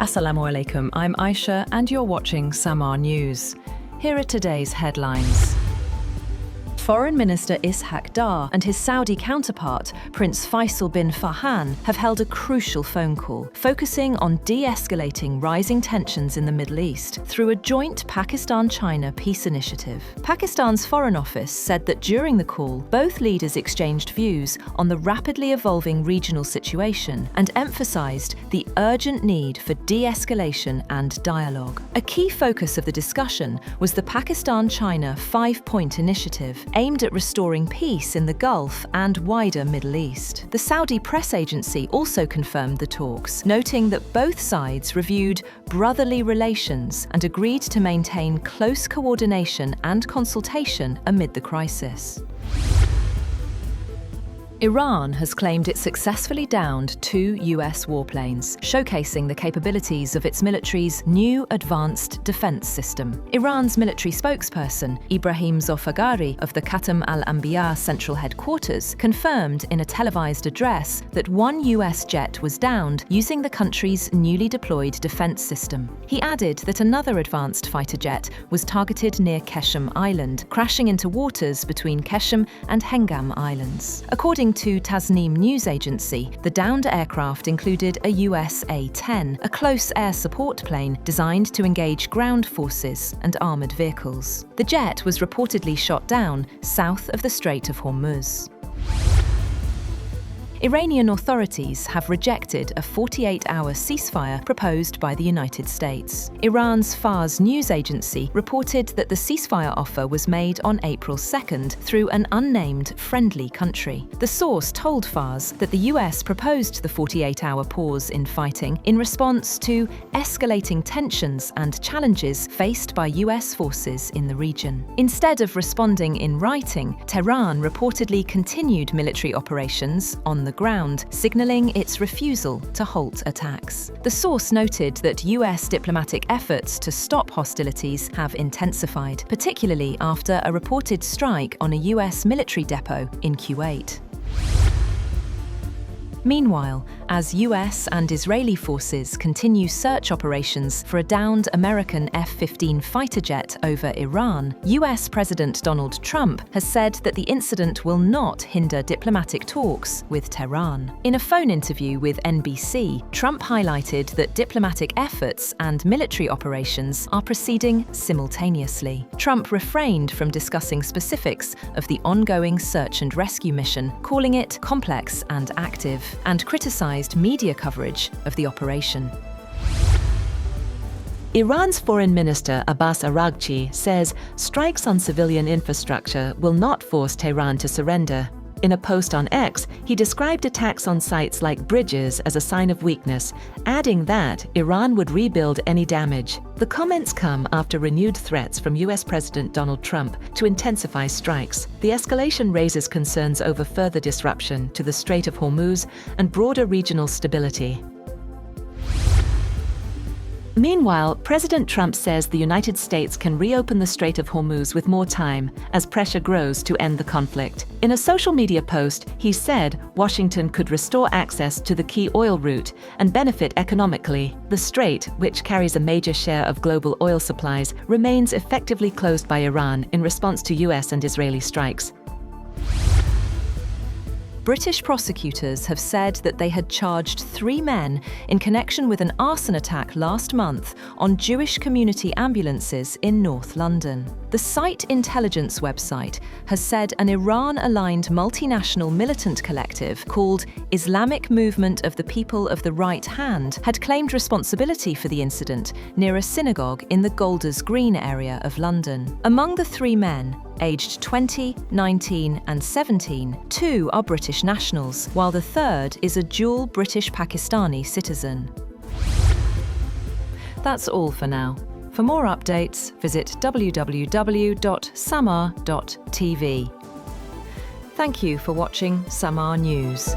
Assalamu alaikum, I'm Aisha and you're watching Samaa News. Here are today's headlines. Foreign Minister Ishaq Dar and his Saudi counterpart, Prince Faisal bin Farhan, have held a crucial phone call, focusing on de-escalating rising tensions in the Middle East through a joint Pakistan-China peace initiative. Pakistan's Foreign Office said that during the call, both leaders exchanged views on the rapidly evolving regional situation and emphasized the urgent need for de-escalation and dialogue. A key focus of the discussion was the Pakistan-China five-point initiative, aimed at restoring peace in the Gulf and wider Middle East. The Saudi press agency also confirmed the talks, noting that both sides reviewed brotherly relations and agreed to maintain close coordination and consultation amid the crisis. Iran has claimed it successfully downed 2 US warplanes, showcasing the capabilities of its military's new advanced defense system. Iran's military spokesperson, Ebrahim Zolfaghari of the Qeshm Island Central Headquarters, confirmed in a televised address that 1 US jet was downed using the country's newly deployed defense system. He added that another advanced fighter jet was targeted near Qeshm Island, crashing into waters between Qeshm and Hengam Islands. According to Tasnim news agency, the downed aircraft included a US A-10, a close air support plane designed to engage ground forces and armoured vehicles. The jet was reportedly shot down south of the Strait of Hormuz. Iranian authorities have rejected a 48-hour ceasefire proposed by the United States. Iran's Fars news agency reported that the ceasefire offer was made on April 2nd through an unnamed friendly country. The source told Fars that the US proposed the 48-hour pause in fighting in response to escalating tensions and challenges faced by US forces in the region. Instead of responding in writing, Tehran reportedly continued military operations on the ground, signaling its refusal to halt attacks. The source noted that US diplomatic efforts to stop hostilities have intensified, particularly after a reported strike on a US military depot in Kuwait. Meanwhile, as US and Israeli forces continue search operations for a downed American F-15 fighter jet over Iran, US President Donald Trump has said that the incident will not hinder diplomatic talks with Tehran. In a phone interview with NBC, Trump highlighted that diplomatic efforts and military operations are proceeding simultaneously. Trump refrained from discussing specifics of the ongoing search and rescue mission, calling it complex and active, and criticized media coverage of the operation. Iran's Foreign Minister Abbas Araghchi says strikes on civilian infrastructure will not force Tehran to surrender. In a post on X, he described attacks on sites like bridges as a sign of weakness, adding that Iran would rebuild any damage. The comments come after renewed threats from US President Donald Trump to intensify strikes. The escalation raises concerns over further disruption to the Strait of Hormuz and broader regional stability. Meanwhile, President Trump says the United States can reopen the Strait of Hormuz with more time as pressure grows to end the conflict. In a social media post, he said Washington could restore access to the key oil route and benefit economically. The strait, which carries a major share of global oil supplies, remains effectively closed by Iran in response to US and Israeli strikes. British prosecutors have said that they had charged 3 men in connection with an arson attack last month on Jewish community ambulances in North London. The Site Intelligence website has said an Iran-aligned multinational militant collective called Islamic Movement of the People of the Right Hand had claimed responsibility for the incident near a synagogue in the Golders Green area of London. Among the 3 men, aged 20, 19 and 17, 2 are British nationals, while the third is a dual British-Pakistani citizen. That's all for now. For more updates, visit www.samaa.tv. Thank you for watching Samaa News.